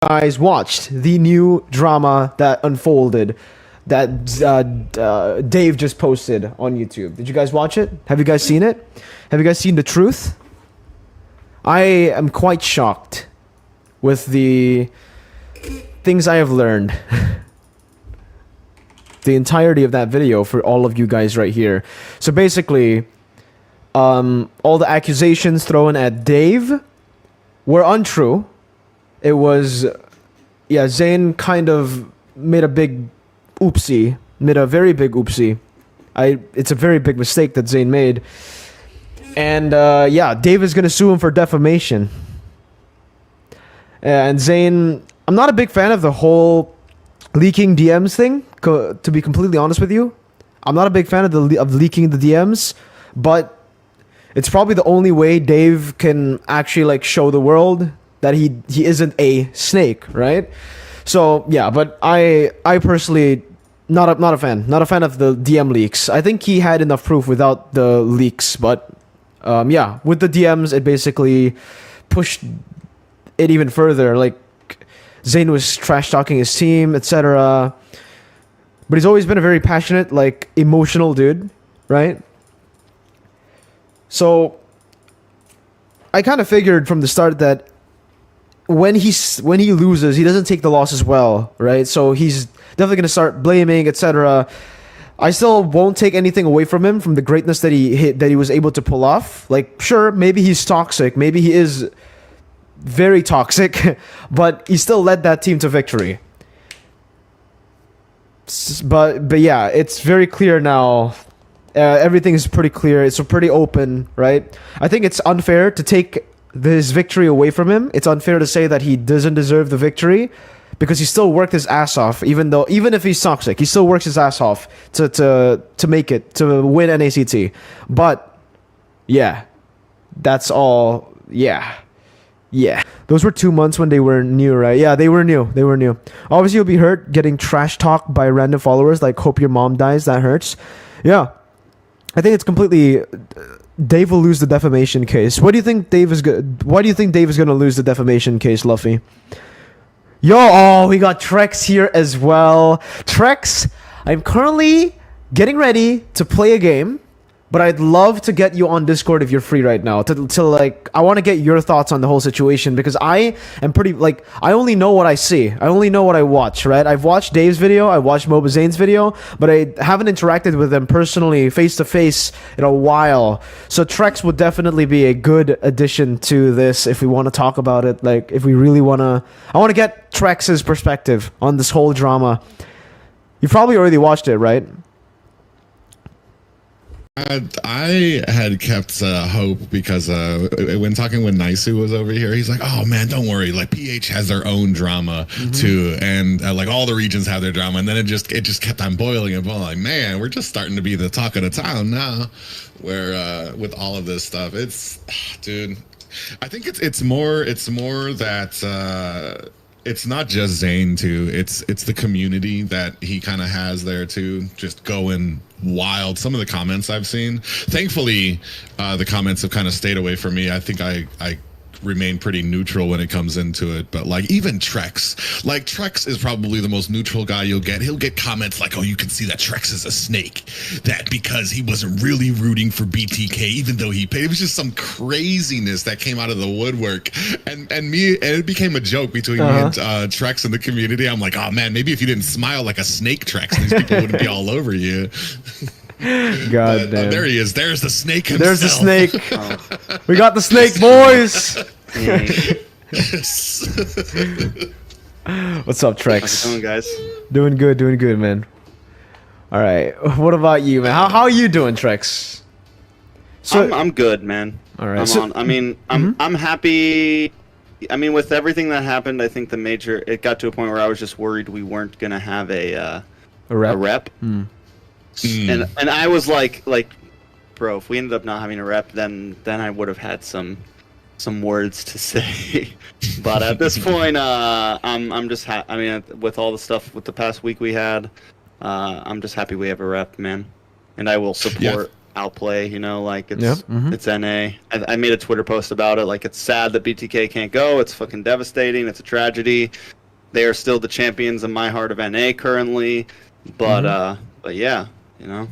guys watched the new drama that unfolded that Dave just posted on YouTube? Did you guys watch it? Have you guys seen it? Have you guys seen the truth? I am quite shocked with the things I have learned. The entirety of that video for all of you guys right here. So basically, all the accusations thrown at Dave were untrue. It was, yeah, Zayn kind of made a big oopsie, made a very big oopsie. It's a very big mistake that Zayn made. And yeah, Dave is gonna sue him for defamation. And Zayn, I'm not a big fan of the whole leaking DMs thing. To be completely honest with you, I'm not a big fan of leaking the DMs, but it's probably the only way Dave can actually like show the world that he isn't a snake, right? So yeah, but I personally not a fan of the DM leaks. I think he had enough proof without the leaks, but yeah, with the DMs it basically pushed it even further. Like Zayn was trash talking his team, etc. But he's always been a very passionate, like emotional dude, right? So I kind of figured from the start that when he loses, he doesn't take the losses well, right? So he's definitely gonna start blaming, etc. I still won't take anything away from him, from the greatness that he was able to pull off. Like, sure, maybe he's toxic, maybe he is very toxic, but he still led that team to victory. But yeah, it's very clear now. Everything is pretty clear. It's pretty open, right? I think it's unfair to take his victory away from him. It's unfair to say that he doesn't deserve the victory, because he still worked his ass off. Even if he's toxic, he still works his ass off to make it, to win NACT. But yeah, that's all. Yeah. Those were 2 months when they were new, right? Yeah, they were new. Obviously, you'll be hurt getting trash talked by random followers. Like, hope your mom dies. That hurts. Yeah. I think it's completely... Dave will lose the defamation case. Why do you think Dave is going to lose the defamation case, Luffy? Yo, we got Trexx here as well. Trexx, I'm currently getting ready to play a game, but I'd love to get you on Discord if you're free right now. To like, I want to get your thoughts on the whole situation, because I am pretty, like, I only know what I see. I only know what I watch, right? I've watched Dave's video, I watched MLBB Zayn's video, but I haven't interacted with them personally, face to face, in a while. So Trexx would definitely be a good addition to this if we want to talk about it. Like, if we really want to, I want to get Trexx's perspective on this whole drama. You've probably already watched it, right? I had kept hope, because when talking when Naisu was over here, he's like, "Oh man, don't worry. Like PH has their own drama too, and like all the regions have their drama." And then it just kept on boiling and boiling. Like, man, we're just starting to be the talk of the town now. Where with all of this stuff, it's dude. I think it's more that. It's not just Zayn too. It's the community that he kind of has there too, just going wild. Some of the comments I've seen, thankfully, the comments have kind of stayed away from me. I think I remain pretty neutral when it comes into it. But like even Trexx, like Trexx is probably the most neutral guy you'll get. He'll get comments like, "Oh, you can see that Trexx is a snake, that because he wasn't really rooting for BTK, even though he paid." It was just some craziness that came out of the woodwork, and it became a joke between me and Trexx in the community. I'm like, "Oh man, maybe if you didn't smile like a snake, Trexx, these people wouldn't be all over you." God damn. There he is. There's the snake himself. There's the snake. We got the snake, boys. What's up, Trexx? How's it going, guys? Doing good, man. All right. What about you, man? How are you doing, Trexx? So I'm good, man. All right. I'm happy. I mean, with everything that happened, I think it got to a point where I was just worried we weren't gonna have a rep. And I was like, bro, if we ended up not having a rep, then I would have had some words to say. But at this point, I'm just I mean, with all the stuff with the past week we had, I'm just happy we have a rep, man. And I will support outplay. You know, like it's mm-hmm. it's NA. I made a Twitter post about it. Like it's sad that BTK can't go. It's fucking devastating. It's a tragedy. They are still the champions in my heart of NA currently, but yeah, you know,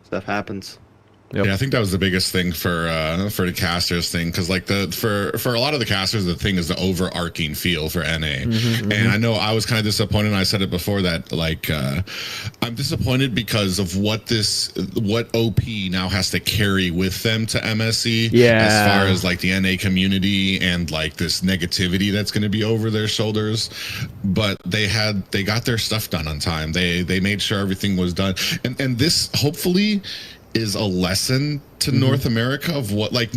stuff happens. Yep. Yeah, I think that was the biggest thing for the casters thing, because like for a lot of the casters, the thing is the overarching feel for NA. And I know I was kind of disappointed, and I said it before, that like I'm disappointed because of what OP now has to carry with them to MSC, as far as like the NA community and like this negativity that's going to be over their shoulders. But they got their stuff done on time. They made sure everything was done, and this hopefully is a lesson to North America of what, like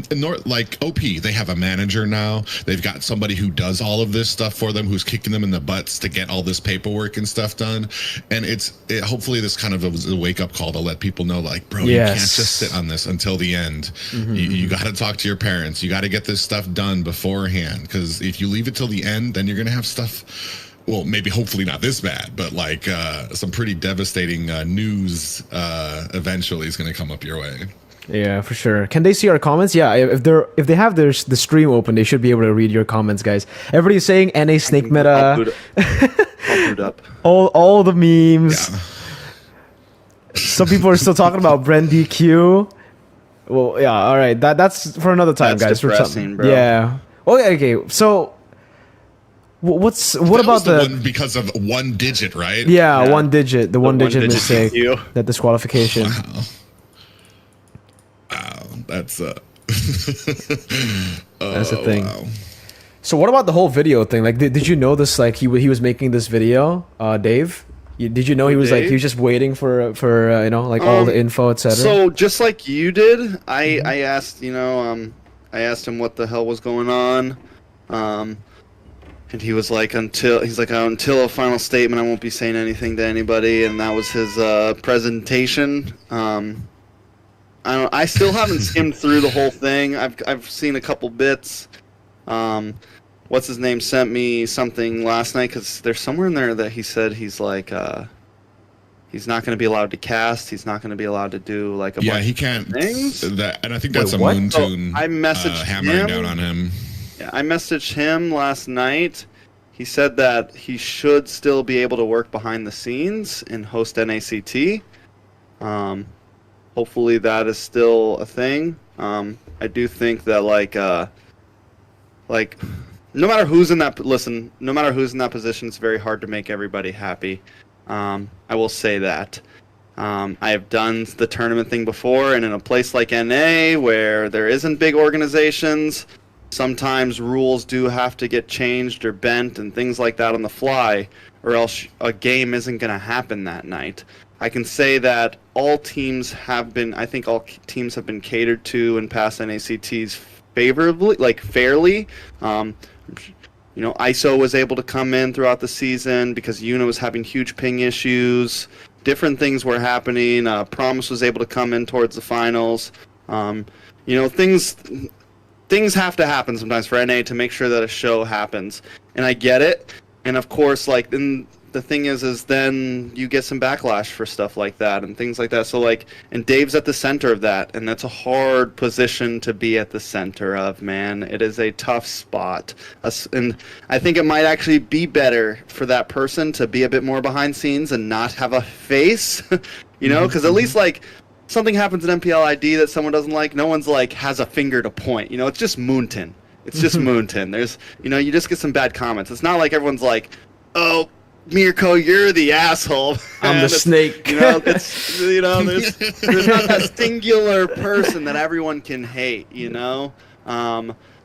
OP, they have a manager now. They've got somebody who does all of this stuff for them, who's kicking them in the butts to get all this paperwork and stuff done. And hopefully this kind of a wake up call to let people know, like, bro, you can't just sit on this until the end. You got to talk to your parents. You got to get this stuff done beforehand, because if you leave it till the end, then you're going to have stuff. Well, maybe hopefully not this bad, but like some pretty devastating news eventually is going to come up your way. Yeah, for sure. Can they see our comments? Yeah, if they have the stream open, they should be able to read your comments, guys. Everybody's saying NA snake meta. I'll boot up. all the memes. Yeah. Some people are still talking about Bren DQ. Well, yeah, all right. That's for another time, guys. Depressing, bro. Yeah. Okay. So. What about the one because of one digit, right? Yeah, one digit. The one digit mistake. DQ. That disqualification. Wow, that's that's the thing. Wow. So what about the whole video thing? Like, did you know this? Like, he was making this video, Dave. Did you know he was Dave? Like, he was just waiting for you know, like all the info, etc. So just like you did, I asked, you know, I asked him what the hell was going on. And he was like, until a final statement, I won't be saying anything to anybody. And that was his presentation. I still haven't skimmed through the whole thing. I've seen a couple bits. What's his name sent me something last night, because there's somewhere in there that he said he's like he's not going to be allowed to cast. He's not going to be allowed to do like a bunch he can't. Of things. And I think that's a Moon Tune. I messaged hammering down on him. Yeah, I messaged him last night. He said that he should still be able to work behind the scenes and host NACT. Hopefully that is still a thing. I do think that no matter who's in that position, it's very hard to make everybody happy. I will say that. I have done the tournament thing before, and in a place like NA where there isn't big organizations, sometimes rules do have to get changed or bent and things like that on the fly, or else a game isn't going to happen that night. I can say that all teams have been catered to in past NACTs favorably, like fairly. You know, ISO was able to come in throughout the season because Yuna was having huge ping issues. Different things were happening. Promise was able to come in towards the finals. You know, things have to happen sometimes for NA to make sure that a show happens, and I get it. And of course, like, then the thing is then you get some backlash for stuff like that and things like that. So like, and Dave's at the center of that, and that's a hard position to be at the center of, man. It is a tough spot, and I think it might actually be better for that person to be a bit more behind scenes and not have a face, you know, because at least like, something happens in MPL ID that someone doesn't like, no one's like has a finger to point. You know, it's just Moonton. It's just Moonton. There's, you know, you just get some bad comments. It's not like everyone's like, oh, Mirko, you're the asshole. I'm the snake. You know, it's, you know, there's not that singular person that everyone can hate, you know?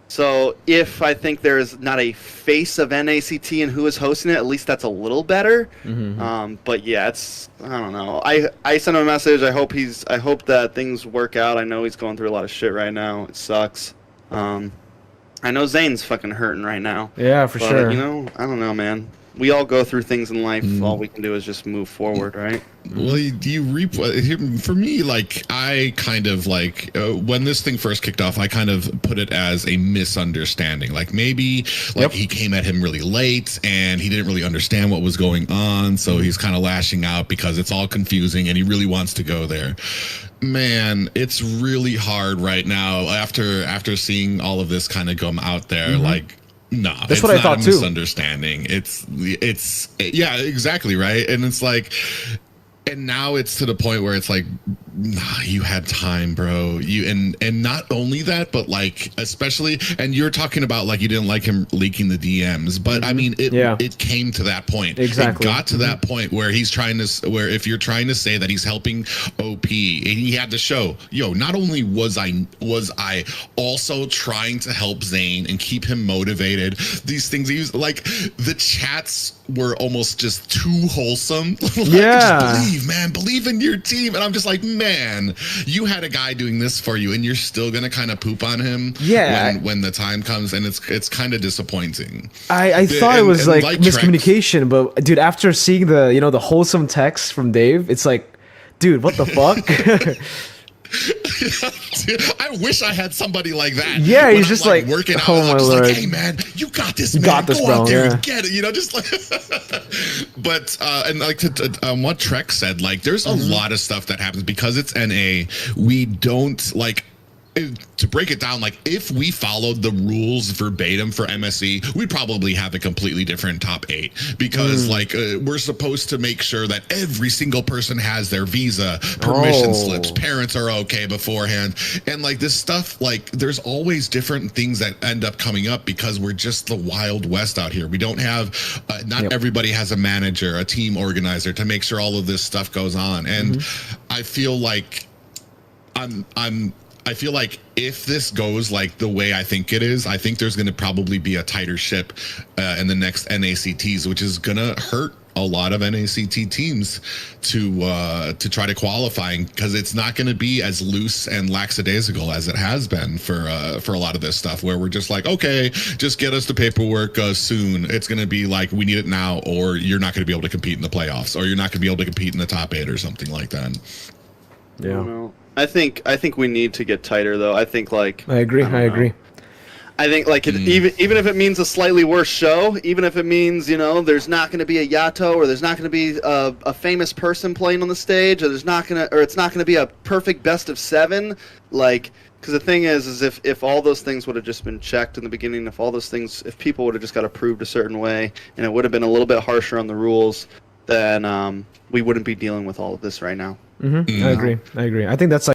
So if I think there's not a face of NACT and who is hosting it, at least that's a little better. But yeah, it's, I don't know. I sent him a message. I hope that things work out. I know he's going through a lot of shit right now. It sucks. I know Zane's fucking hurting right now. Yeah, for sure. You know, I don't know, man. we all go through things in life. All we can do is just move forward, right? Well, for me, like, I kind of like when this thing first kicked off, I kind of put it as a misunderstanding. Like, maybe like he came at him really late and he didn't really understand what was going on, so he's kind of lashing out because it's all confusing and he really wants to go there. Man, it's really hard right now after seeing all of this kind of come out there. Like, no, that's it's what I not thought a too. Misunderstanding. It's yeah, exactly right. And it's like, and now it's to the point where it's like, nah, you had time, bro. And not only that, but like, especially, and you're talking about like you didn't like him leaking the DMs, but I mean, it came to that point. Exactly. It got to that point where he's trying to, where if you're trying to say that he's helping OP, and he had to show, yo, not only was I also trying to help Zayn and keep him motivated. These things he was like, the chats were almost just too wholesome. Like, just believe, man, believe in your team. And I'm just like, man, you had a guy doing this for you and you're still gonna kind of poop on him when the time comes, and it's kind of disappointing. I thought it was like miscommunication, but dude, after seeing the the wholesome text from Dave, it's like, dude, what the fuck? I wish I had somebody like that. Yeah, he's just like working out. Oh I'm my just Lord. like, hey man, you got this, man. Got this, Go bro. out there and get it. Just like. But and like to what Trexx said, like there's a lot of stuff that happens because it's NA. We don't like. To break it down, like if we followed the rules verbatim for MSE, we'd probably have a completely different top 8 because like we're supposed to make sure that every single person has their visa, permission slips, parents are okay beforehand, and like this stuff, like there's always different things that end up coming up because we're just the Wild West out here. We don't have not everybody has a manager, a team organizer to make sure all of this stuff goes on, and I feel like I feel like if this goes like the way I think it is, I think there's going to probably be a tighter ship in the next NACTs, which is going to hurt a lot of NACT teams to try to qualify, because it's not going to be as loose and lackadaisical as it has been for a lot of this stuff, where we're just like, okay, just get us the paperwork soon. It's going to be like, we need it now, or you're not going to be able to compete in the playoffs, or you're not going to be able to compete in the top 8 or something like that. Yeah. I think we need to get tighter, though. I think like I agree. I think like even if it means a slightly worse show, even if it means there's not going to be a Yato, or there's not going to be a famous person playing on the stage, or it's not going to be a perfect best of 7, like. Because the thing is if all those things would have just been checked in the beginning, if people would have just got approved a certain way, and it would have been a little bit harsher on the rules, then we wouldn't be dealing with all of this right now. I agree. I think that's like